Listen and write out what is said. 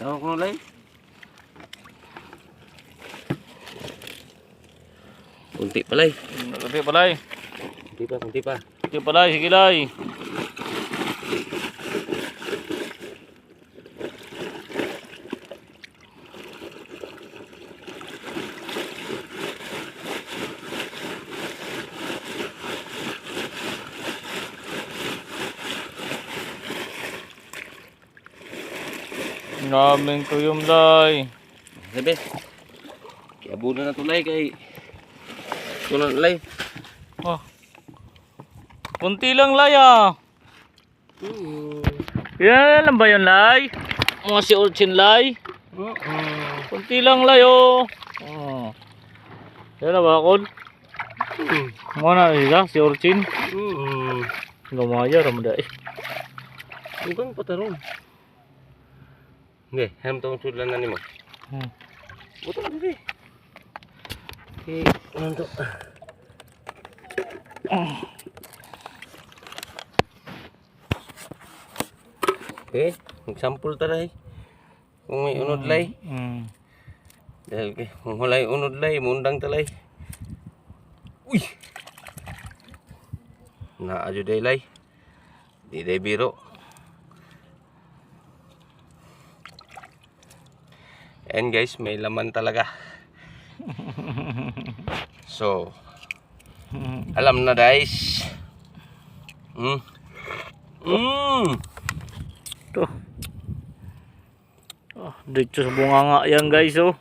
Tahu ko lay. Kunti pa lay. Kunti pa lay. Kunti pa, kunti pa. Kunti pa lay, sige lay. Maraming tuyom lay. Sabi. Kaya bulan na to lay kay. Tunan lay. Oh. Kunti lang lay ah. Yan lang ba yun lay? Mga si urchin lay. Kunti lang lay oh. Yan na ba akon? Mana na si urchin? Gamaya ramada eh. Bukan patarong. Nggih, ham tong sudan na nimo. Buto diri. Oke, untuk. Oke, sampul taray. Kung may unod lay. Dahil kay kung walay unod lay, mundang talay. Uy. Na ajo day lay. Di day biro. And guys, may laman talaga. So, alam na guys. Ito. Oh, dito sa bunganga yan guys oh.